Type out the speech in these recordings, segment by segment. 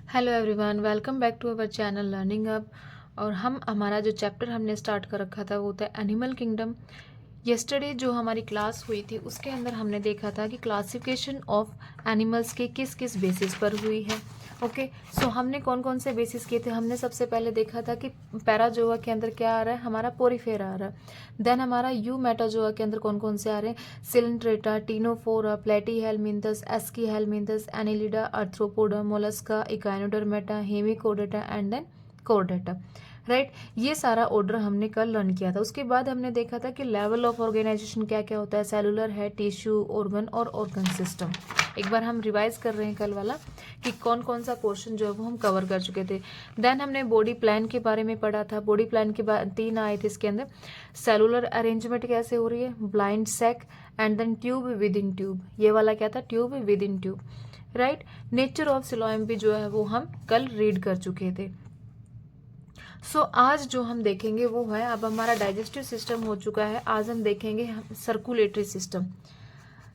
Hello everyone, welcome back to our channel learning up. और हमारा जो चैप्टर हमने स्टार्ट कर रखा था वो होता है एनिमल किंगडम। यस्टरडे जो हमारी क्लास हुई थी उसके अंदर हमने देखा था कि क्लासिफिकेशन ऑफ एनिमल्स के किस किस बेसिस पर हुई है। ओके, सो हमने कौन कौन से बेसिस किए थे। हमने सबसे पहले देखा था कि पैराजोआ के अंदर क्या आ रहा है, हमारा पोरीफेरा आ रहा है। देन हमारा यू मेटाजोआ के अंदर कौन कौन से आ रहे हैं, coelenterata, ctenophora, platyhelminthes, aschelminthes, annelida, arthropoda, mollusca, echinodermata, hemichordata and then chordata. Right, ये सारा ऑर्डर हमने कल लर्न किया था। उसके बाद हमने देखा था कि लेवल ऑफ ऑर्गेनाइजेशन क्या क्या होता है, सेलुलर है, टिश्यू, ऑर्गन और ऑर्गन सिस्टम। एक बार हम रिवाइज कर रहे हैं कल वाला कि कौन कौन सा पोर्शन जो है वो हम कवर कर चुके थे। देन हमने बॉडी प्लान के बारे में पढ़ा था। बॉडी प्लान के बाद 3 आए थे इसके अंदर। सेलुलर अरेंजमेंट कैसे हो रही है, blind sac and then tube within tube. ये वाला क्या था, tube within tube. Right, nature of coelom भी जो है वो हम कल रीड कर चुके थे। सो आज जो हम देखेंगे वो है, अब हमारा डाइजेस्टिव सिस्टम हो चुका है, आज हम देखेंगे सर्कुलेटरी सिस्टम।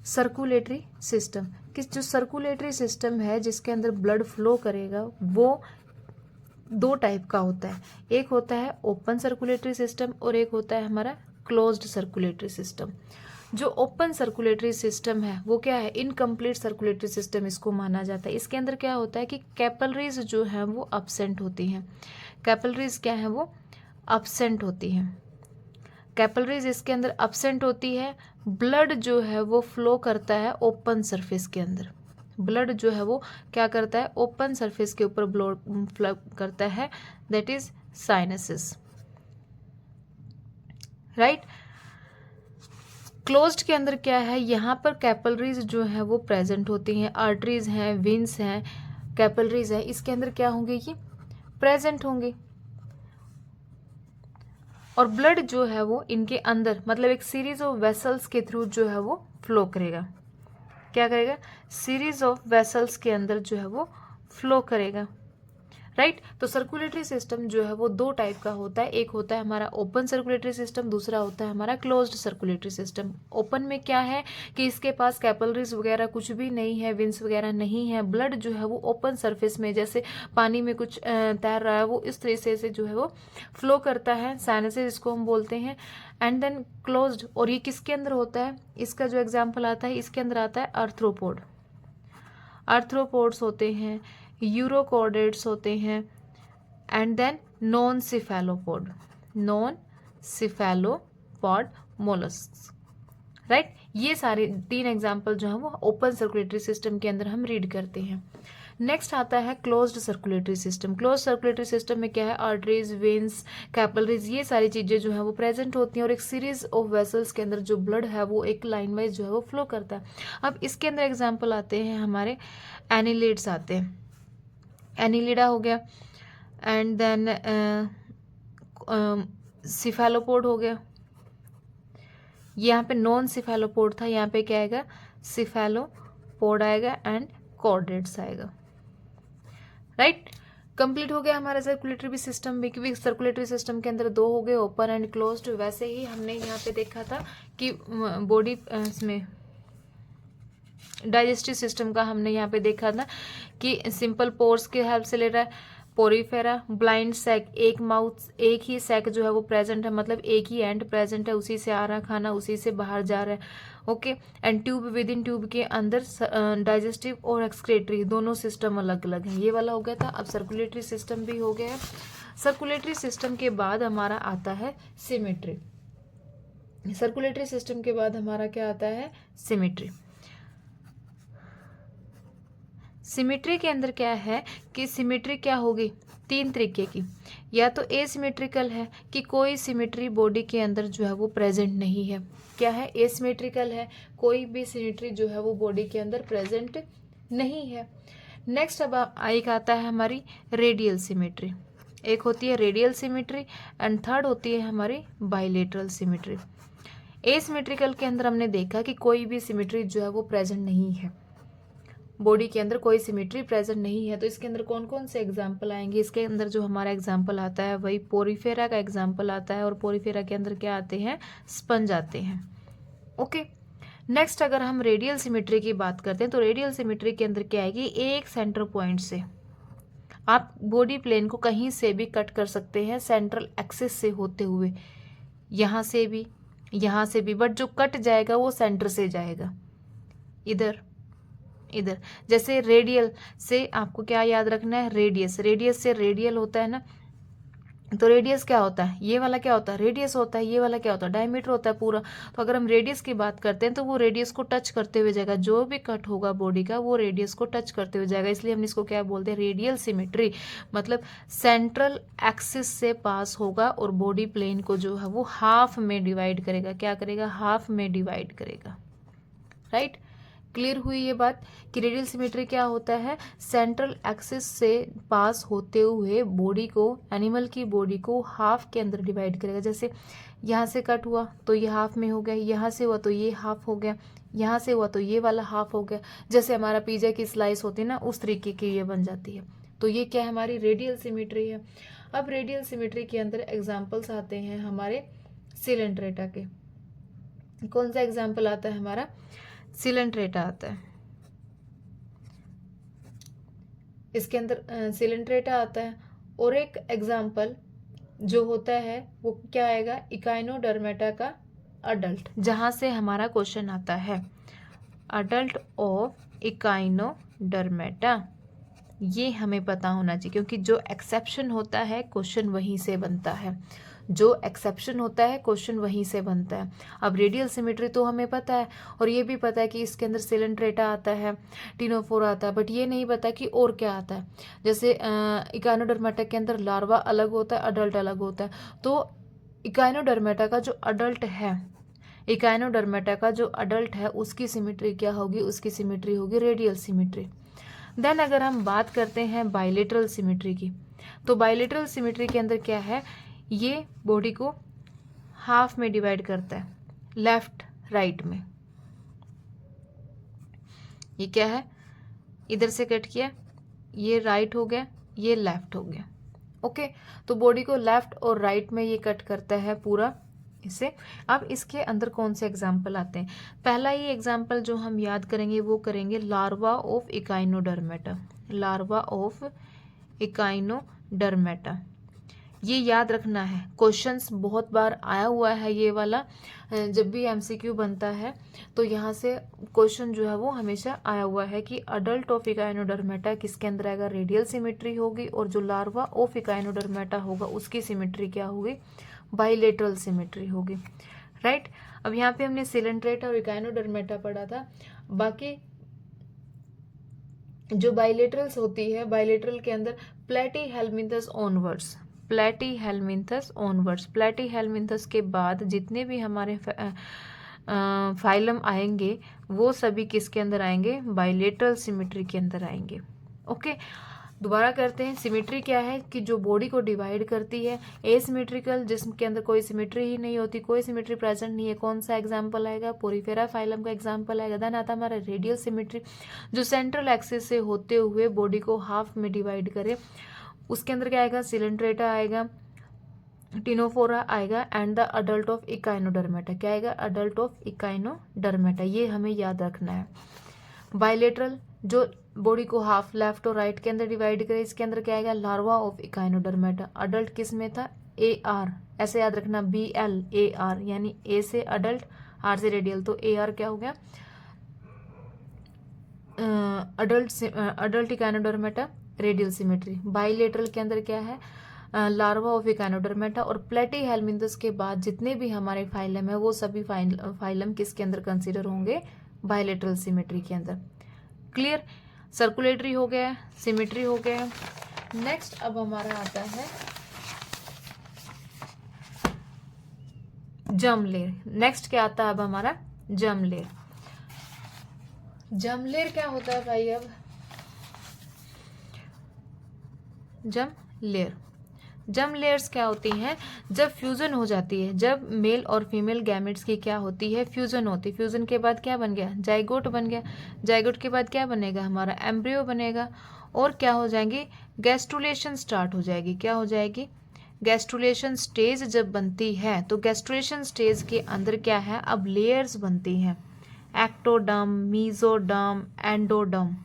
सर्कुलेटरी सिस्टम किस, जो सर्कुलेटरी सिस्टम है जिसके अंदर ब्लड फ्लो करेगा वो दो टाइप का होता है। एक होता है ओपन सर्कुलेटरी सिस्टम और एक होता है हमारा क्लोज्ड सर्कुलेटरी सिस्टम। जो ओपन सर्कुलेटरी सिस्टम है वो क्या है, इनकम्प्लीट सर्कुलेटरी सिस्टम इसको माना जाता है। इसके अंदर क्या होता है कि कैपिलरीज जो है वो अब्सेंट होती हैं। कैपिलरीज क्या है, वो अब्सेंट होती हैं। कैपिलरीज इसके अंदर अब्सेंट होती है। ब्लड जो है वो फ्लो करता है ओपन सरफेस के अंदर। ब्लड जो है वो क्या करता है, ओपन सरफेस के ऊपर ब्लड फ्लो करता है, that is sinuses. Right, closed के अंदर क्या है, यहाँ पर कैपिलरीज जो है वो प्रेजेंट होती हैं, आर्टरीज हैं, वेन्स हैं, कैपिलरीज है, इसके अंदर क्या होंगे, ये प्रेजेंट होंगे। और ब्लड जो है वो इनके अंदर मतलब एक सीरीज ऑफ वेसल्स के थ्रू जो है वो फ्लो करेगा। क्या करेगा, सीरीज ऑफ वेसल्स के अंदर जो है वो फ्लो करेगा। राइट, तो सर्कुलेटरी सिस्टम जो है वो दो टाइप का होता है। एक होता है हमारा ओपन सर्कुलेटरी सिस्टम, दूसरा होता है हमारा क्लोज्ड सर्कुलेटरी सिस्टम। ओपन में क्या है कि इसके पास कैपिलरीज वगैरह कुछ भी नहीं है, विंस वगैरह नहीं है। ब्लड जो है वो ओपन सरफेस में जैसे पानी में कुछ तैर रहा है वो इस तरीके से जो है वो फ्लो करता है, साइनसेस इसको हम बोलते हैं। एंड देन क्लोज्ड, और ये किसके अंदर होता है, इसका जो एग्जाम्पल आता है इसके अंदर आता है आर्थ्रोपोड। आर्थ्रोपोड्स होते हैं, यूरोकॉर्डेट्स होते हैं and then non cephalopod, non cephalopod molluscs. Right, ये सारे 3 एग्जाम्पल जो हैं वो ओपन सर्कुलेटरी सिस्टम के अंदर हम रीड करते हैं। नेक्स्ट आता है closed circulatory system. Close circulatory system में क्या है, आर्टरीज, वेन्स, कैपिलरीज, ये सारी चीजें जो है वो प्रेजेंट होती हैं और एक सीरीज ऑफ वेसल्स के अंदर जो ब्लड है वो एक लाइन वाइज जो है वो फ्लो करता है। अब इसके अंदर एग्जाम्पल आते हैं हमारे एनिलिड्स आते हैं, एनिलिडा हो गया एंड देन सिफेलोपोड हो गया। यहाँ पे नॉन सिफेलोपोड था, यहाँ पे क्या आएगा, सिफेलोपोड आएगा एंड कॉर्डेट्स आएगा। राइट, कंप्लीट हो गया हमारा सर्कुलेटरी भी सिस्टम भी, क्योंकि सर्कुलेटरी सिस्टम के अंदर 2 हो गए, ओपन एंड क्लोज्ड। वैसे ही हमने यहाँ पे देखा था कि बॉडी इसमें डाइजेस्टिव सिस्टम का हमने यहाँ पे देखा था कि सिंपल पोर्स के हेल्प से ले रहा है। पोरीफेरा, ब्लाइंड सैक, एक माउथ, एक ही सैक जो है वो प्रेजेंट है, मतलब एक ही एंड प्रेजेंट है, उसी से आ रहा खाना उसी से बाहर जा रहा है। Okay, and tube within tube के अंदर डाइजेस्टिव और एक्सक्रेटरी दोनों सिस्टम अलग अलग हैं। ये वाला हो गया था। अब सर्कुलेटरी सिस्टम भी हो गया है। सर्कुलेटरी सिस्टम के बाद हमारा आता है सिमेट्री। सर्कुलेटरी सिस्टम के बाद हमारा क्या आता है, सिमेट्री। सिमेट्री के अंदर क्या है कि सिमेट्री क्या होगी, 3 तरीके की। या तो एसिमेट्रिकल है कि कोई सिमेट्री बॉडी के अंदर जो है वो प्रेजेंट नहीं है। क्या है, एसिमेट्रिकल है, कोई भी सिमेट्री जो है वो बॉडी के अंदर प्रेजेंट नहीं है। नेक्स्ट अब एक आता है हमारी रेडियल सिमेट्री। एक होती है रेडियल सिमेट्री एंड थर्ड होती है हमारी बाइलेटरल सिमेट्री। एसिमेट्रिकल के अंदर हमने देखा कि कोई भी सिमेट्री जो है वो प्रेजेंट नहीं है, बॉडी के अंदर कोई सिमेट्री प्रेजेंट नहीं है। तो इसके अंदर कौन कौन से एग्जाम्पल आएंगे, इसके अंदर जो हमारा एग्जाम्पल आता है वही पोरीफेरा का एग्जाम्पल आता है। और पोरीफेरा के अंदर क्या आते हैं, स्पंज आते हैं। ओके, नेक्स्ट अगर हम रेडियल सिमेट्री की बात करते हैं तो रेडियल सिमेट्री के अंदर क्या आएगी, एक सेंटर पॉइंट से आप बॉडी प्लेन को कहीं से भी कट कर सकते हैं सेंट्रल एक्सिस से होते हुए, यहाँ से भी, यहाँ से भी, बट जो कट जाएगा वो सेंटर से जाएगा, इधर इधर। जैसे रेडियल से आपको क्या याद रखना है, रेडियस, रेडियस से रेडियल होता है ना, तो रेडियस क्या होता है, ये वाला क्या होता है, रेडियस होता है, ये वाला क्या होता है, डायमीटर होता है पूरा। तो अगर हम रेडियस की बात करते हैं तो वो रेडियस को टच करते हुए जाएगा, जो भी कट होगा बॉडी का वो रेडियस को टच करते हुए जाएगा, इसलिए हम इसको क्या बोलते हैं, रेडियल सिमेट्री। मतलब सेंट्रल एक्सिस से पास होगा और बॉडी प्लेन को जो है वो हाफ में डिवाइड करेगा, क्या करेगा, हाफ में डिवाइड करेगा, राइट। क्लियर हुई ये बात कि रेडियल सिमेट्री क्या होता है, सेंट्रल एक्सिस से पास होते हुए बॉडी को, एनिमल की बॉडी को हाफ के अंदर डिवाइड करेगा। जैसे यहाँ से कट हुआ तो ये हाफ में हो गया, यहाँ से हुआ तो ये हाफ हो गया, यहाँ से हुआ तो ये वाला हाफ हो गया। जैसे हमारा पिज्जा की स्लाइस होती है ना, उस तरीके की ये बन जाती है। तो ये क्या है, हमारी रेडियल सिमेट्री है। अब रेडियल सिमेट्री के अंदर एग्जाम्पल्स आते हैं हमारे सिलेंट्रेटा के। कौन सा एग्जाम्पल आता है हमारा, सिलेंट्रेटा आता है, इसके अंदर सिलेंट्रेटा आता है। और एक एग्जाम्पल जो होता है वो क्या आएगा, इकाइनोडर्मेटा का अडल्ट, जहां से हमारा क्वेश्चन आता है, अडल्ट ऑफ इकाइनोडर्मेटा। ये हमें पता होना चाहिए, क्योंकि जो एक्सेप्शन होता है क्वेश्चन वहीं से बनता है, जो एक्सेप्शन होता है क्वेश्चन वहीं से बनता है। अब रेडियल सिमेट्री तो हमें पता है, और ये भी पता है कि इसके अंदर सिलेंट्रेटा आता है, टिनोफोरा आता है, बट ये नहीं पता कि और क्या आता है। जैसे इकाइनोडर्मेटा के अंदर लार्वा अलग होता है, अडल्ट अलग होता है। तो इकाइनोडर्मेटा का जो अडल्ट है, इकाइनोडर्मेटा का जो अडल्ट है उसकी सिमेट्री क्या होगी, उसकी सिमेट्री होगी रेडियल सिमेट्री। देन अगर हम बात करते हैं बाइलेटरल सिमेट्री की, तो बाइलेटरल सिमेट्री के अंदर क्या है, ये बॉडी को हाफ में डिवाइड करता है, लेफ्ट राइट में। ये क्या है, इधर से कट किया, ये राइट हो गया, ये लेफ्ट हो गया, ओके। तो बॉडी को लेफ्ट और राइट में ये कट करता है पूरा इसे। अब इसके अंदर कौन से एग्जाम्पल आते हैं, पहला ये एग्जाम्पल जो हम याद करेंगे वो करेंगे larva of Echinodermata, larva of Echinodermata. ये याद रखना है, क्वेश्चंस बहुत बार आया हुआ है ये वाला, जब भी एमसीक्यू बनता है तो यहाँ से क्वेश्चन जो है वो हमेशा आया हुआ है कि अडल्ट ऑफ इकाइनोडर्मेटा किसके अंदर आएगा, रेडियल सिमेट्री होगी, और जो लार्वा ऑफ इकाइनोडर्मेटा होगा उसकी सिमेट्री क्या होगी, बाइलेटरल सिमेट्री होगी, राइट। अब यहाँ पे हमने सिलेंट्रेटा और इकाइनोडर्मेटा पढ़ा था। बाकी जो बाइलेटरल्स होती है, बाइलेटरल के अंदर Platyhelminthes onwards, Platyhelminthes onwards, Platyhelminthes के बाद जितने भी हमारे फाइलम आएंगे वो सभी किसके अंदर आएंगे, बाइलेटरल सिमेट्री के अंदर आएंगे, ओके। दोबारा करते हैं, सिमेट्री क्या है कि जो बॉडी को डिवाइड करती है। एसिमेट्रिकल, जिसके अंदर कोई सिमेट्री ही नहीं होती, कोई सिमेट्री प्रेजेंट नहीं है, कौन सा एग्जांपल आएगा, पोरीफेरा फाइलम का एग्जांपल आएगा। देन आता हमारा रेडियल सिमेट्री, जो सेंट्रल एक्सिस से होते हुए बॉडी को हाफ में डिवाइड करे, उसके अंदर क्या आएगा, सिलेंट्रेटा आएगा, टिनोफोरा आएगा, and the adult of Echinodermata. क्या आएगा, अडल्ट ऑफ इकाइनोडर्मेटा, ये हमें याद रखना है। बाइलेटरल, जो बॉडी को हाफ लेफ्ट और राइट के अंदर डिवाइड करे, इसके अंदर क्या आएगा, लार्वा ऑफ इकाइनोडर्मेटा। अडल्ट किस में था, ए आर, ऐसे याद रखना, बी एल ए आर, यानी ए से अडल्ट, आर से रेडियल, तो ए आर क्या हो गया, adult Echinodermata, radial symmetry. Bilateral के अंदर क्या है, लार्वा ऑफ इकाइनोडर्मेटा, और प्लेटीहेल्मिन्थस के बाद जितने भी हमारे फाइलम है वो सभी फाइलम किसके अंदर कंसीडर होंगे, बाइलेटरल सिमेट्री के अंदर। क्लियर, सर्कुलेटरी हो गया, सिमेट्री हो गया। नेक्स्ट अब हमारा आता है जर्म लेयर। नेक्स्ट क्या आता है अब हमारा, जर्म लेयर। जर्म लेयर क्या होता है भाई, अब जर्म लेयर, जर्म लेयर्स क्या होती हैं, जब फ्यूजन हो जाती है, जब मेल और फीमेल गैमेट्स की क्या होती है, फ्यूजन होती है। फ्यूजन के बाद क्या बन गया, जाइगोट बन गया। जाइगोट के बाद क्या बनेगा, हमारा एम्ब्रियो बनेगा, और क्या हो जाएंगी, गैस्ट्रुलेशन स्टार्ट हो जाएगी। क्या हो जाएगी, गैस्ट्रुलेशन स्टेज जब बनती है, तो गैस्ट्रुलेशन स्टेज के अंदर क्या है, अब लेयर्स बनती हैं, एक्टोडर्म, मीजोडर्म, एंडोडर्म,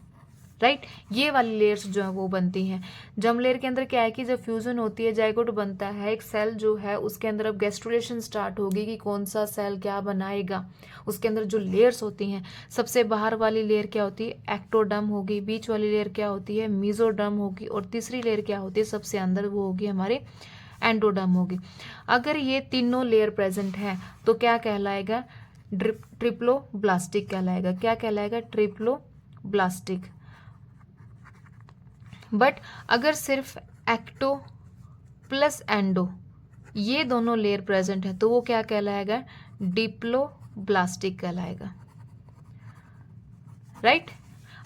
राइट। ये वाली लेयर्स जो है वो बनती हैं। जर्म लेयर के अंदर क्या है कि जब फ्यूजन होती है, जाइगोट बनता है, एक सेल जो है उसके अंदर अब गैस्ट्रुलेशन स्टार्ट होगी कि कौन सा सेल क्या बनाएगा। उसके अंदर जो लेयर्स होती हैं, सबसे बाहर वाली लेयर क्या होती है, एक्टोडर्म होगी, बीच वाली लेयर क्या होती है, मेसोडर्म होगी, और तीसरी लेयर क्या होती है, सबसे अंदर वो होगी हमारे एंडोडर्म होगी। अगर ये तीनों लेयर प्रेजेंट है तो क्या कहलाएगा, ट्रिप्लोब्लास्टिक कहलाएगा। क्या कहलाएगा, ट्रिप्लोब्लास्टिक। बट अगर सिर्फ एक्टो प्लस एंडो ये दोनों लेयर प्रेजेंट है तो वो क्या कहलाएगा, डिप्लोब्लास्टिक कहलाएगा। राइट।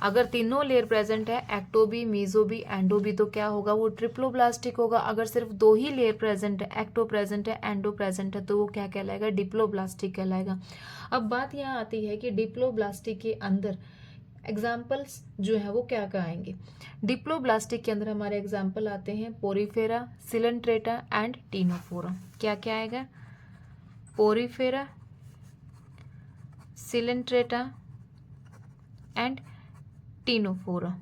अगर तीनों लेयर प्रेजेंट है, एक्टो भी, मीजो भी, एंडो भी, तो क्या होगा, वो ट्रिप्लोब्लास्टिक होगा। अगर सिर्फ दो ही लेयर प्रेजेंट है, एक्टो प्रेजेंट है, एंडो प्रेजेंट है, तो वो क्या कहलाएगा, डिप्लोब्लास्टिक कहलाएगा। अब बात यहाँ आती है कि डिप्लोब्लास्टिक के अंदर एग्जाम्पल्स जो है वो क्या क्या आएंगे। डिप्लोब्लास्टिक के अंदर हमारे एग्जाम्पल आते हैं पोरीफेरा, सिलेंट्रेटा एंड टीनोफोरा। क्या क्या आएगा, पोरीफेरा, सिलेंट्रेटा एंड टीनोफोरा।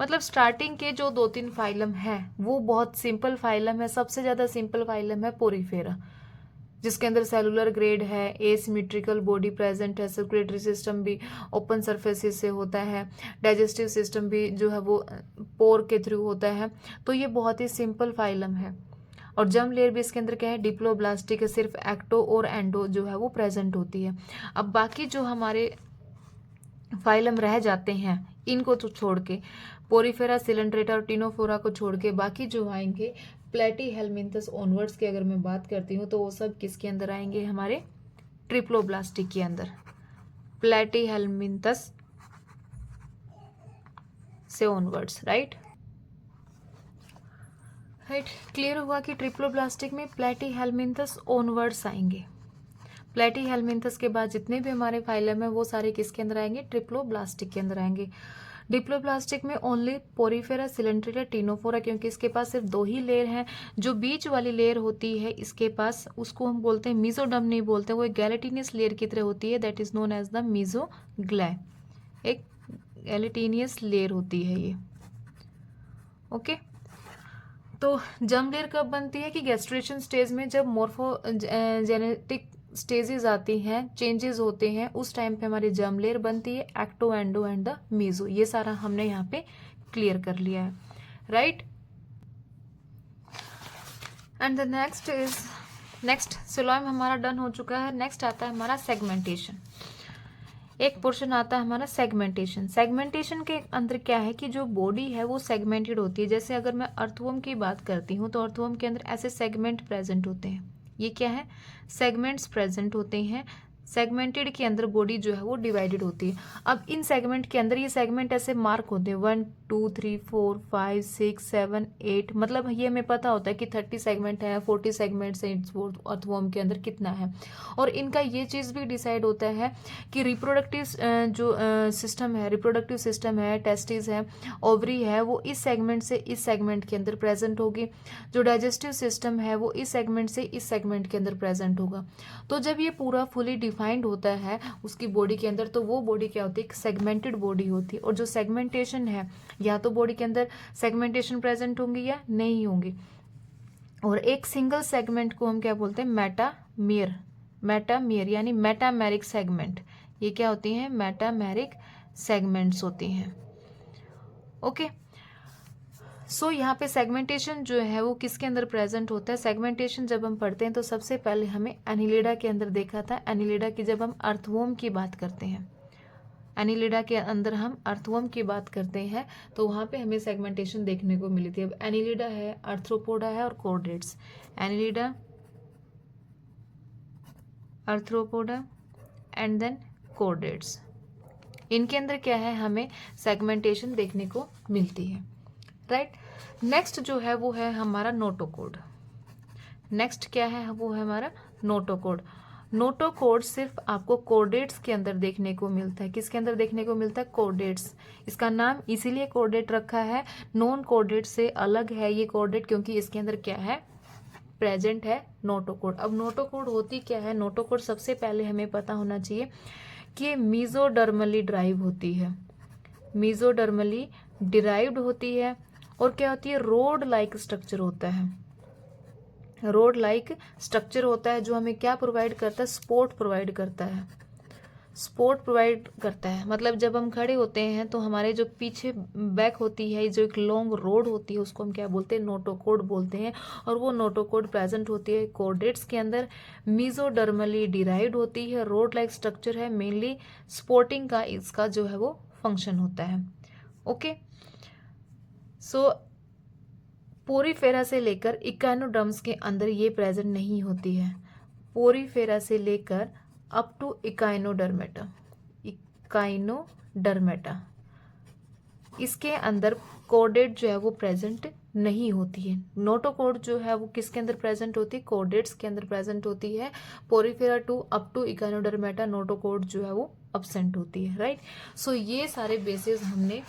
मतलब स्टार्टिंग के जो 2-3 फाइलम है वो बहुत सिंपल फाइलम है। सबसे ज़्यादा सिंपल फाइलम है पोरीफेरा, जिसके अंदर सेलुलर ग्रेड है, एसिमेट्रिकल बॉडी प्रेजेंट है, सर्कुलेटरी सिस्टम भी ओपन सरफेसेस से होता है, डाइजेस्टिव सिस्टम भी जो है वो पोर के थ्रू होता है। तो ये बहुत ही सिंपल फाइलम है। और जर्म लेयर भी इसके अंदर क्या है, डिप्लोब्लास्टिक है, सिर्फ एक्टो और एंडो जो है वो प्रेजेंट होती है। अब बाकी जो हमारे फाइलम रह जाते हैं इनको तो छोड़ के, पोरीफेरा, सिलेंट्रेटा और टीनोफोरा को छोड़ के बाकी जो आएंगे प्लेटीहेल्मिन्थस ऑनवर्ड्स की अगर मैं बात करती हूँ तो वो सब किसके अंदर आएंगे, हमारे ट्रिप्लोब्लास्टिक के अंदर, प्लेटीहेल्मिन्थस से ऑनवर्ड्स। राइट। क्लियर हुआ कि ट्रिप्लोब्लास्टिक में प्लेटीहेल्मिन्थस ऑनवर्ड्स आएंगे। प्लेटीहेल्मिन्थस के बाद जितने भी हमारे फाइलम है वो सारे किसके अंदर आएंगे, ट्रिप्लोब्लास्टिक के अंदर आएंगे। डिप्लोब्लास्टिक में ओनली पोरीफेरा, सिलेंट्रेटा, टीनोफोरा, क्योंकि इसके पास सिर्फ 2 ही लेयर हैं। जो बीच वाली लेयर होती है इसके पास, उसको हम बोलते हैं मेसोडर्म नहीं बोलते, वो एक गैलेटिनियस लेयर की तरह होती है, that is known as the mesoglea. एक गैलेटिनियस लेयर होती है ये। ओके। तो जर्म लेयर कब बनती है कि गैस्ट्रेशन स्टेज में, जब मोर्फो जेनेटिक स्टेजेस आती हैं, चेंजेस होते हैं, उस टाइम पे हमारी जर्म लेयर बनती है, ecto, endo and the meso. ये सारा हमने यहाँ पे क्लियर कर लिया है। Right. And the next coelom हमारा डन हो चुका है। नेक्स्ट आता है हमारा सेगमेंटेशन। एक पोर्शन आता है हमारा सेगमेंटेशन। सेगमेंटेशन के अंदर क्या है कि जो बॉडी है वो सेगमेंटेड होती है। जैसे अगर मैं अर्थवर्म की बात करती हूँ तो अर्थवर्म के अंदर ऐसे सेगमेंट प्रेजेंट होते हैं। ये क्या है, सेगमेंट्स प्रेजेंट होते हैं। सेगमेंटेड के अंदर बॉडी जो है वो डिवाइडेड होती है। अब इन सेगमेंट के अंदर ये सेगमेंट ऐसे मार्क होते हैं 1 2 3 4 5 6 7 8, मतलब ये हमें पता होता है कि 30 सेगमेंट है, 40 सेगमेंट्स हैं अर्थवर्म के अंदर कितना है। और इनका ये चीज़ भी डिसाइड होता है कि रिप्रोडक्टिव जो रिप्रोडक्टिव सिस्टम है, टेस्टिस है, ओवरी है, वो इस सेगमेंट से इस सेगमेंट के अंदर प्रेजेंट होगी। जो डाइजेस्टिव सिस्टम है वो इस सेगमेंट से इस सेगमेंट के अंदर प्रेजेंट होगा। तो जब ये पूरा फुली डिफाइंड होता है उसकी बॉडी के अंदर, तो वो बॉडी क्या होती है, एक सेगमेंटेड बॉडी होती है। और जो सेगमेंटेशन है, या तो बॉडी के अंदर सेगमेंटेशन प्रेजेंट होंगी या नहीं होंगी। और एक सिंगल सेगमेंट को हम क्या बोलते हैं, मेटामेयर यानी मेटामेरिक सेगमेंट। ये क्या होती हैं, मेटामेरिक सेगमेंट्स होती हैं। ओके। सो यहाँ पे सेगमेंटेशन जो है वो किसके अंदर प्रेजेंट होता है। सेगमेंटेशन जब हम पढ़ते हैं तो सबसे पहले हमें एनिलिडा के अंदर देखा था। एनिलिडा की जब हम अर्थवर्म की बात करते हैं, एनिलिडा के अंदर हम अर्थवर्म की बात करते हैं तो वहाँ पे हमें सेगमेंटेशन देखने को मिली थी। अब एनिलिडा है, आर्थ्रोपोडा है और chordates. Annelida, arthropoda and then chordates, इनके अंदर क्या है, हमें सेगमेंटेशन देखने को मिलती है। राइट। नेक्स्ट जो है वो है हमारा नोटोकोड। नेक्स्ट क्या है, वो है हमारा नोटोकोड। नोटोकोड सिर्फ आपको कॉर्डेट्स के अंदर देखने को मिलता है। किसके अंदर देखने को मिलता है, कॉर्डेट्स। इसका नाम इसीलिए कॉर्डेट रखा है, नॉन कॉर्डेट से अलग है ये कॉर्डेट, क्योंकि इसके अंदर क्या है, प्रेजेंट है नोटोकोड। अब नोटोकोड होती क्या है, नोटोकोड सबसे पहले हमें पता होना चाहिए कि मेसोडर्मली ड्राइव होती है। मीजोडर्मली डिराइव्ड होती है और क्या होती है, रोड लाइक स्ट्रक्चर होता है। रोड लाइक स्ट्रक्चर होता है जो हमें क्या प्रोवाइड करता है, सपोर्ट प्रोवाइड करता है। सपोर्ट प्रोवाइड करता है मतलब जब हम खड़े होते हैं तो हमारे जो पीछे बैक होती है, जो एक लॉन्ग रोड होती है, उसको हम क्या बोलते हैं, नोटोकोड बोलते हैं। और वो नोटोकोड प्रेजेंट होती है कोर्डेट्स के अंदर, मीजोडर्मली डिराइव्ड होती है, रोड लाइक स्ट्रक्चर है, मेनली सपोर्टिंग का इसका जो है वो फंक्शन होता है। ओके, सो पोरीफेरा से लेकर इकाइनोडर्म्स के अंदर ये प्रेजेंट नहीं होती है। पोरीफेरा से लेकर अप टू इकाइनोडर्मेटा, इकाइनोडर्मेटा इसके अंदर कोर्डेट जो है वो प्रेजेंट नहीं होती है। नोटोकोड जो है वो किसके अंदर प्रेजेंट होती है, कोर्डेट्स के अंदर प्रेजेंट होती है। Porifera to up to echinodermata notochord जो है वो अब्सेंट होती है। राइट, सो ये सारे बेसिस हमने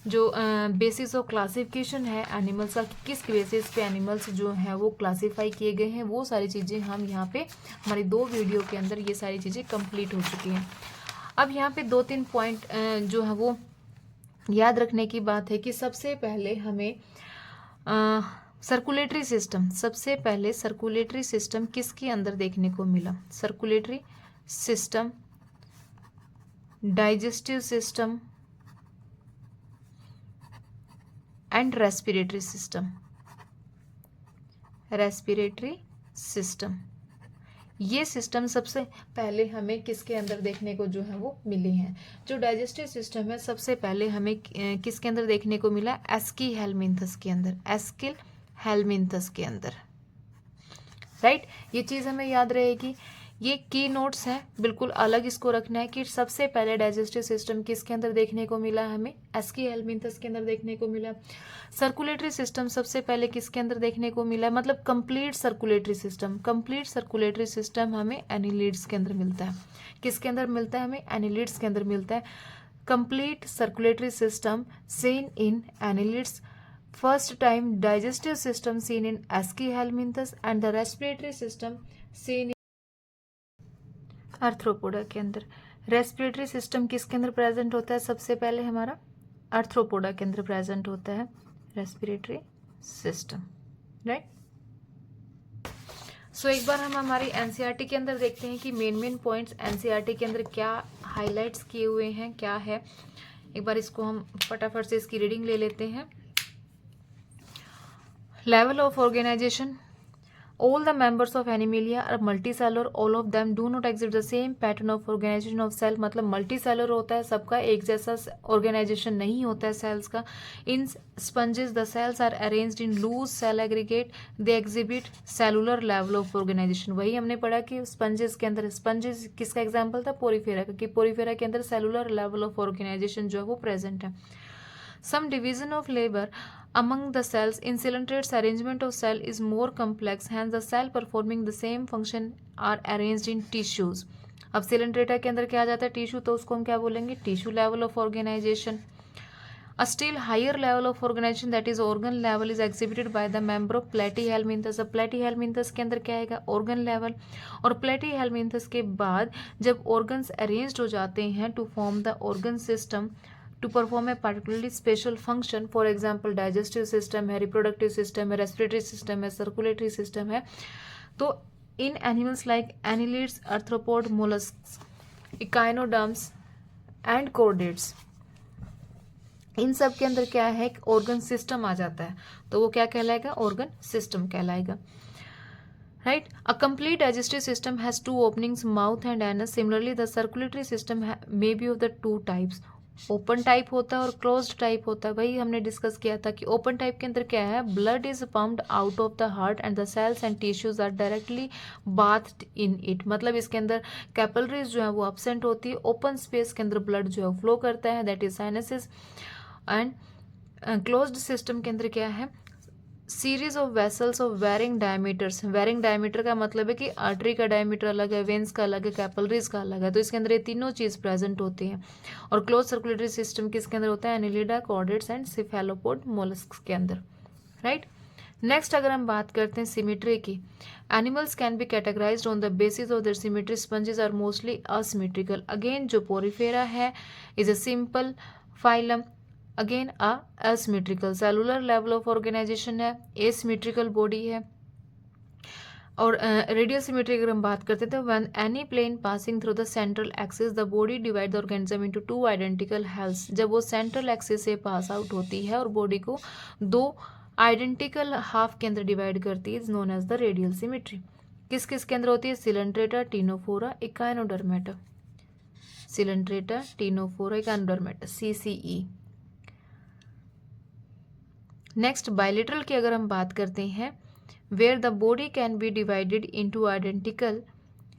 जो बेसिस ऑफ क्लासिफिकेशन है एनिमल्स का, किस बेसिस पे एनिमल्स जो हैं वो क्लासीफाई किए गए हैं, वो सारी चीज़ें हम यहाँ पे हमारी 2 वीडियो के अंदर ये सारी चीज़ें कंप्लीट हो चुकी हैं। अब यहाँ पे 2-3 पॉइंट जो है वो याद रखने की बात है कि सबसे पहले हमें सर्कुलेटरी सिस्टम, सबसे पहले सर्कुलेटरी सिस्टम किसके अंदर देखने को मिला, circulatory system, digestive system and respiratory system. Respiratory system, ये सिस्टम सबसे पहले हमें किसके अंदर देखने को जो है वो मिले हैं। जो डाइजेस्टिव सिस्टम है सबसे पहले हमें किसके अंदर देखने को मिला, एस्कीहेलमिन्थस के अंदर, एस्कीहेलमिन्थस के अंदर। राइट, ये चीज़ हमें याद रहेगी। ये की नोट्स हैं, बिल्कुल अलग इसको रखना है कि सबसे पहले डाइजेस्टिव सिस्टम किसके अंदर देखने को मिला, हमें एस्कीहेलमिन्थस के अंदर देखने को मिला। सर्कुलेटरी सिस्टम सबसे पहले किसके अंदर देखने को मिला, मतलब complete circulatory system, complete circulatory system हमें एनिलिड्स के अंदर मिलता है। किसके अंदर मिलता है, हमें एनिलिड्स के अंदर मिलता है। Complete circulatory system seen in annelids, first time digestive system seen in aschelminthes and the respiratory system seen arthropoda के अंदर। रेस्पिरेटरी सिस्टम किसके अंदर प्रेजेंट होता है, सबसे पहले हमारा आर्थ्रोपोडा के अंदर प्रेजेंट होता है रेस्पिरेटरी सिस्टम। राइट, सो एक बार हम हमारी एनसीईआरटी के अंदर देखते हैं कि मेन पॉइंट्स एनसीईआरटी के अंदर क्या हाईलाइट्स किए हुए हैं, क्या है। एक बार इसको हम फटाफट से इसकी रीडिंग ले लेते हैं। Level of organisation, all the members of Animalia are multicellular, all of them do not exhibit the same pattern of organization of cell, मतलब multicellular होता है, सबका एक जैसा ऑर्गेनाइजेशन नहीं होता है सेल्स का। In sponges the cells are arranged in loose cell aggregate, they exhibit cellular level of organisation. वही हमने पढ़ा कि स्पंजेस के अंदर, स्पंजेस किसका एग्जाम्पल था, पोरीफेरा का, कि पोरीफेरा के अंदर सेलुलर लेवल ऑफ ऑर्गेनाइजेशन जो है वो प्रेजेंट है। Some division of labor among the cells in cylindrids arrangement of cell is more complex, hence the cell performing the same function are arranged in tissues। अब Coelenterata के अंदर क्या आ जाता है, टिश्यू, तो उसको हम क्या बोलेंगे, tissue level of organisation. A still higher level of organization that is organ level is exhibited by the member of platyhelminthes। अब platyhelminthes के अंदर क्या आएगा, organ level। और platyhelminthes के बाद जब organs arranged हो जाते हैं to form the organ system to perform a particularly special function, for example digestive system है, reproductive system है, respiratory system है, circulatory system है, तो in animals like annelids, arthropod, mollusks, echinoderms and chordates, इन सब के अंदर क्या है, ऑर्गन सिस्टम आ जाता है, तो वो क्या कहलाएगा, ऑर्गन सिस्टम कहलाएगा। Right, a complete digestive system has 2 openings, mouth and anus। Similarly, the circulatory system may be of the 2 types। Open type होता है और क्लोज्ड टाइप होता है। वही हमने डिस्कस किया था कि ओपन टाइप के अंदर क्या है, blood is pumped out of the heart and the cells and tissues are directly bathed in it, मतलब इसके अंदर कैपिलरीज जो है वो एब्सेंट होती है, ओपन स्पेस के अंदर ब्लड जो है फ्लो करता है, that is sinuses. And closed system के अंदर क्या है, series of vessels of varying diameters. Varying diameter का मतलब है कि आर्टरी का डायमीटर अलग है, वेन्स का अलग है, कैपिलरीज का अलग है, तो इसके अंदर ये तीनों चीज़ प्रेजेंट होती हैं। और क्लोज सर्कुलेटरी सिस्टम किसके अंदर होता है, Annelida, chordates and cephalopod mollusc के अंदर। राइट, नेक्स्ट अगर हम बात करते हैं सिमेट्री की, animals can be categorised on the basis of their symmetry. Sponges are mostly asymmetrical. Again जो पोरीफेरा है is a simple phylum again asymmetrical cellular level of organisation है, एसिमेट्रिकल बॉडी है। और रेडियल सिमेट्री अगर हम बात करते थे, when any plane passing through the central axis the body divide the organism into two identical halves, जब वो सेंट्रल एक्सिस से पास आउट होती है और बॉडी को दो आइडेंटिकल हाफ के अंदर डिवाइड करती है, is known as the radial symmetry. किस किस के अंदर होती है? Coelenterata, ctenophora, echinodermata, coelenterata, ctenophora, echinodermata, CCE। Next bilateral की अगर हम बात करते हैं, where the body can be divided into identical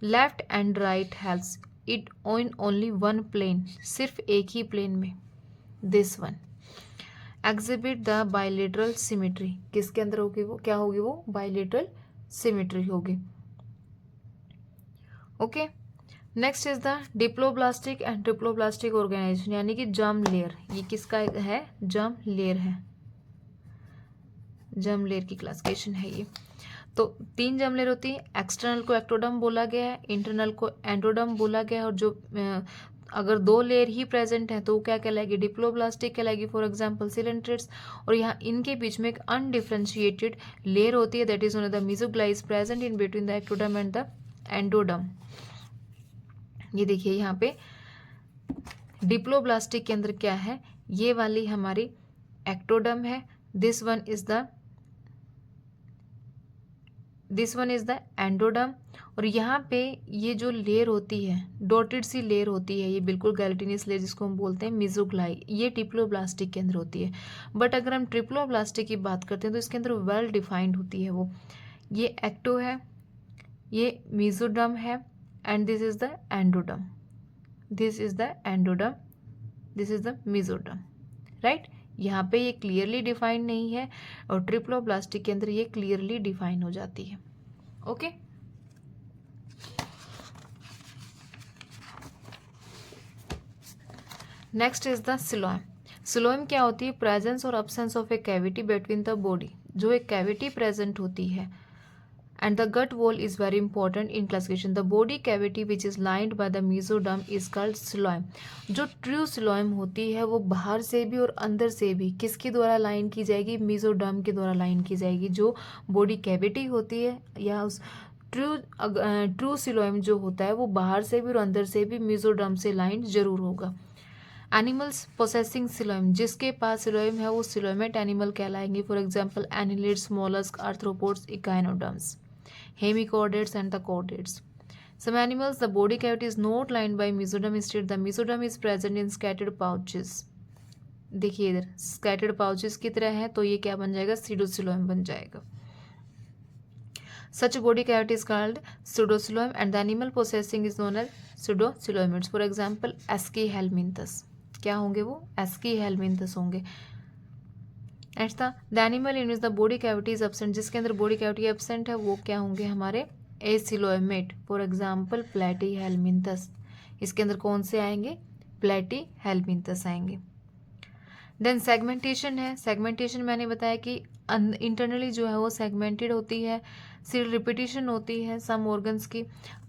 left and right halves it on only one plane, सिर्फ एक ही प्लेन में, this one exhibit the bilateral symmetry। किसके अंदर होगी वो? क्या होगी वो? bilateral symmetry होगी। Okay, next is the diploblastic and triploblastic organisation, यानी कि जर्म लेयर। ये किसका है? जर्म लेयर है, जर्म लेयर की क्लासिफिकेशन है ये। तो 3 जर्म लेयर होती है, एक्सटर्नल को एक्टोडर्म बोला गया है, इंटरनल को एंडोडर्म बोला गया है, और जो अगर 2 लेयर ही प्रेजेंट है तो वो क्या कहलाएगी? डिप्लोब्लास्टिक कहलाएगी, फॉर एग्जांपल सिलेंट्रेट्स। और यहाँ इनके बीच में एक अनडिफरेंशिएटेड लेयर होती है, that is only the mesoglea is present in between the ectoderm and the endoderm. ये देखिए यहाँ पे डिप्लोब्लास्टिक के अंदर क्या है? ये वाली हमारी एक्टोडर्म है, this one is the endoderm. और यहाँ पे ये जो लेयर होती है, डॉटेड सी लेयर होती है, ये बिल्कुल गैल्टिनियस लेयर जिसको हम बोलते हैं मेसोग्लाई, ये डिप्लोब्लास्टिक के अंदर होती है। बट अगर हम ट्रिप्लोब्लास्टिक की बात करते हैं तो इसके अंदर वेल डिफाइंड होती है वो। ये एक्टो है, ये मेसोडर्म है, and this is the endoderm, this is the endoderm, this is the mesoderm, right. यहाँ पे ये क्लियरली डिफाइन नहीं है, और ट्रिप्लोब्लास्टिक के अंदर ये क्लियरली डिफाइन हो जाती है। Okay, next is the coelom. Coelom क्या होती है? प्रेजेंस और absence of a cavity between the body, जो एक कैविटी प्रेजेंट होती है, and the gut wall is very important in classification. The body cavity which is lined by the mesoderm is called coelom. जो true coelom होती है वो बाहर से भी और अंदर से भी किसके द्वारा लाइन की जाएगी? मेसोडर्म के द्वारा लाइन की जाएगी। जो बॉडी कैविटी होती है या उस ट्रू coelom जो होता है वो बाहर से भी और अंदर से भी मेसोडर्म से लाइन जरूर होगा। एनिमल्स पोसेसिंग सिलोएम, जिसके पास सिलोएम है वो सिलोएमेट एनिमल कहलाएंगे, for example annelids, molluscs, arthropods, echinoderms, hemichordates and the chordates. Some animals the body cavity is not lined by mesoderm, instead the mesoderm is present in scattered pouches। देखिए इधर scattered pouches की तरह है, तो ये क्या बन जाएगा? pseudocoelom बन जाएगा। Such body cavity is called pseudocoelom and the animal possessing is known as pseudocoelomates, for example Aschelminthus। क्या होंगे वो? Aschelminthus होंगे। Next the animal in which the body cavity is absent, जिसके अंदर बॉडी कैविटी एब्सेंट है वो क्या होंगे? हमारे एसिलोएमेट, फॉर एग्जांपल प्लेटीहेल्मिंथस। इसके अंदर कौन से आएंगे? प्लेटीहेल्मिंथस आएंगे। देन सेगमेंटेशन है। सेगमेंटेशन मैंने बताया कि इंटरनली जो है वो सेगमेंटेड होती है, सील रिपीटिशन होती है सम ऑर्गन्स की,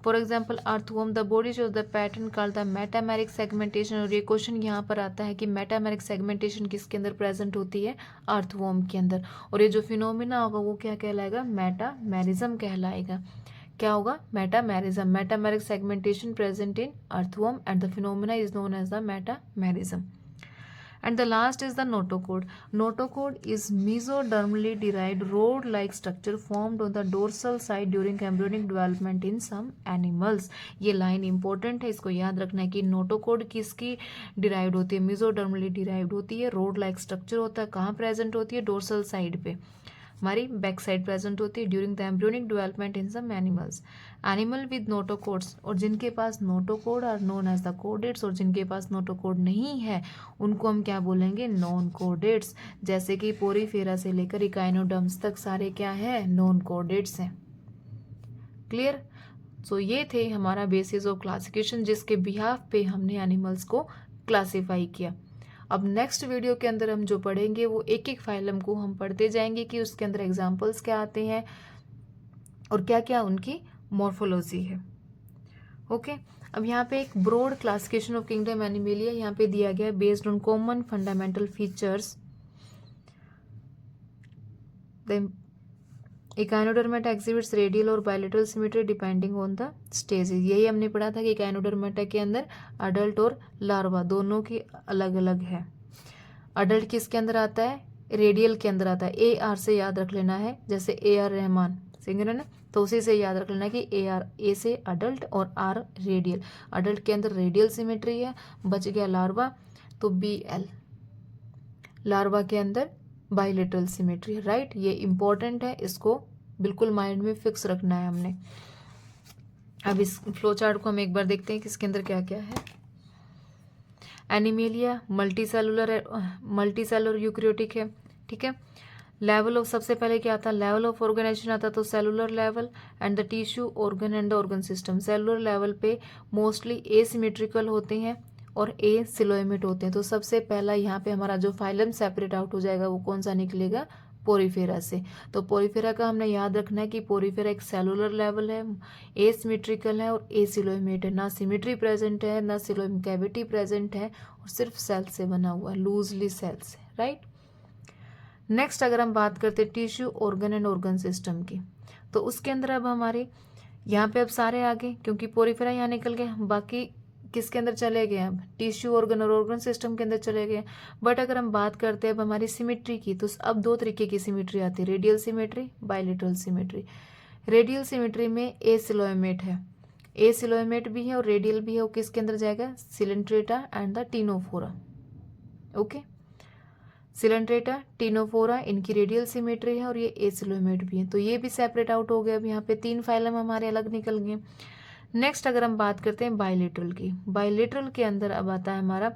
for example earthworm the body shows the pattern called the metameric segmentation. और ये क्वेश्चन यहाँ पर आता है कि मेटामेरिक सेगमेंटेशन किसके अंदर प्रेजेंट होती है? अर्थवॉर्म के अंदर। और ये जो फिनोमिना होगा वो क्या कहलाएगा? मेटामेरिज्म कहलाएगा। क्या होगा? Metamerism. Metameric segmentation present in earthworm and the phenomena is known as the metamerism. And the last is the notochord. Notochord is mesodermally derived rod-like structure formed on the dorsal side during embryonic development in some animals। ये line important है, इसको याद रखना है कि notochord किसकी derived होती है? mesodermally डिराइव्ड होती है, रोड लाइक स्ट्रक्चर होता है, कहाँ प्रेजेंट होती है? डोर्सल साइड पे, हमारी बैक साइड प्रेजेंट होती है during the embryonic development in some animals. Animal with notochords, और जिनके पास notochord are known as the chordates, और जिनके पास नोटोकोड नहीं है उनको हम क्या बोलेंगे? नॉन कोडेट्स। जैसे कि पोरीफेरा से लेकर इकाइनोडर्म्स तक सारे क्या है? नॉन कोडेट्स हैं। क्लियर? सो ये थे हमारा बेसिस ऑफ क्लासिफिकेशन, जिसके बिहाफ पे हमने एनिमल्स को क्लासीफाई किया। अब नेक्स्ट वीडियो के अंदर हम जो पढ़ेंगे वो एक एक फाइलम को हम पढ़ते जाएंगे कि उसके अंदर एग्जाम्पल्स क्या आते हैं और क्या क्या उनकी मॉर्फोलॉजी है। ओके। अब यहाँ पे एक broad classification of kingdom animalia यहाँ पे दिया गया है based on common fundamental features. Echinodermata exhibits radial और bilateral symmetry depending on the stages. यही हमने पढ़ा था कि इकाइनोडर्मेटा के अंदर अडल्ट और लार्वा दोनों की अलग अलग है। अडल्ट किसके अंदर आता है? रेडियल के अंदर आता है। ए आर से याद रख लेना है, जैसे ए आर रहमान सिंगर है ना, तो उसी से याद रख लेना कि ए से अडल्ट और आर रेडियल। अडल्ट के अंदर रेडियल सिमेट्री है। बच गया लार्वा, तो बी एल। लार्वा के अंदर बाइलेटरल सिमेट्री है, राइट। ये इंपॉर्टेंट है, इसको बिल्कुल माइंड में फिक्स रखना है हमने। अब इस फ्लो चार्ट को हम एक बार देखते हैं कि इसके अंदर क्या क्या है। एनिमेलिया मल्टीसेलुलर यूकैरियोटिक है, ठीक है। लेवल ऑफ, सबसे पहले क्या आता है? लेवल ऑफ ऑर्गेनाइजेशन आता, तो cellular level and the tissue organ and the organ system. Cellular level पे मोस्टली एसिमेट्रिकल होते हैं और ए सिलोएमेट होते हैं। तो सबसे पहला यहाँ पे हमारा जो फाइलम सेपरेट आउट हो जाएगा वो कौन सा निकलेगा? पोरीफेरा से। तो पोरीफेरा का हमने याद रखना है कि पोरीफेरा एक सेलुलर लेवल है, एसिमेट्रिकल है और एसिलोएमेट है। ना सिमेट्री प्रेजेंट है, ना सिलोएम कैविटी प्रेजेंट है, और सिर्फ सेल से बना हुआ है, लूजली सेल से, राइट। नेक्स्ट अगर हम बात करते हैं tissue organ and organ system की, तो उसके अंदर अब हमारे यहाँ पे अब सारे आगे, क्योंकि पोरीफेरा यहाँ निकल गए, बाकी किसके अंदर चले गए? अब टिश्यू ऑर्गन और ऑर्गन सिस्टम के अंदर चले गए। बट अगर हम बात करते हैं अब हमारी सिमेट्री की, तो अब दो तरीके की सिमेट्री आती है, radial symmetry, bilateral symmetry. Radial symmetry में ए सिलोएमेट है, ए सिलोएमेट भी है और रेडियल भी है, वो किसके अंदर जाएगा? Coelenterata and the Ctenophora. Okay, Coelenterata, Ctenophora, इनकी रेडियल सिमेट्री है और ये ए सिलोएमेट भी है, तो ये भी सेपरेट आउट हो गया। अब यहाँ पे तीन फाइलम हमारे अलग निकल गए। नेक्स्ट अगर हम बात करते हैं बायलेटरल की, बायलेटरल के अंदर अब आता है हमारा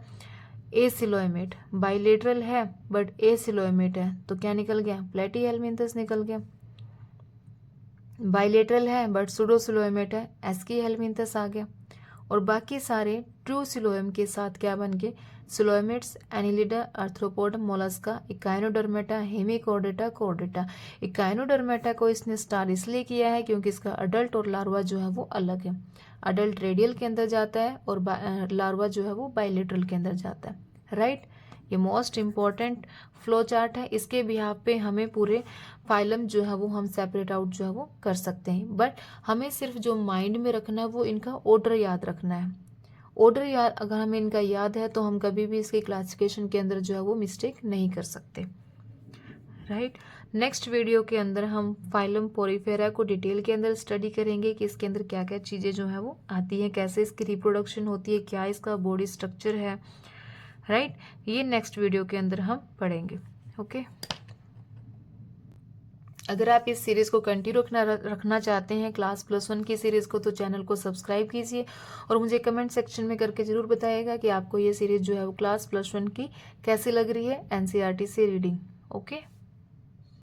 ए सिलोएमेट। बायलेटरल है बट ए सिलोएमेट है, तो क्या निकल गया? प्लेटीहेल्मिन्थस निकल गया। बायलेटरल है बट सूडो सिलोएमेट है, एस्कीहेल्मिन्थस आ गया। और बाकी सारे ट्रू सिलोएम के साथ क्या बन गए? Coelomates, annelida, arthropoda, mollusca, echinodermata, hemichordata, chordata. Echinodermata को इसने स्टार इसलिए किया है क्योंकि इसका अडल्ट और लार्वा जो है वो अलग है। अडल्ट रेडियल के अंदर जाता है और लार्वा जो है वो बायलेटरल के अंदर जाता है, राइट। ये मोस्ट इम्पॉर्टेंट फ्लो चार्ट है, इसके बिहाफ पे हमें पूरे फाइलम जो है वो हम सेपरेट आउट जो है वो कर सकते हैं। बट हमें सिर्फ जो माइंड में रखना है वो इनका ऑर्डर याद रखना है। ऑर्डर याद अगर हमें इनका याद है तो हम कभी भी इसके क्लासिफिकेशन के अंदर जो है वो मिस्टेक नहीं कर सकते, राइट। नेक्स्ट वीडियो के अंदर हम फाइलम पोरीफेरा को डिटेल के अंदर स्टडी करेंगे कि इसके अंदर क्या क्या चीज़ें जो है वो आती हैं, कैसे इसकी रिप्रोडक्शन होती है, क्या इसका बॉडी स्ट्रक्चर है, राइट। ये नेक्स्ट वीडियो के अंदर हम पढ़ेंगे, ओके। अगर आप इस सीरीज़ को कंटिन्यू रखना चाहते हैं क्लास +1 की सीरीज़ को, तो चैनल को सब्सक्राइब कीजिए और मुझे कमेंट सेक्शन में करके ज़रूर बताइएगा कि आपको ये सीरीज़ जो है वो क्लास +1 की कैसी लग रही है एनसीईआरटी से रीडिंग, ओके।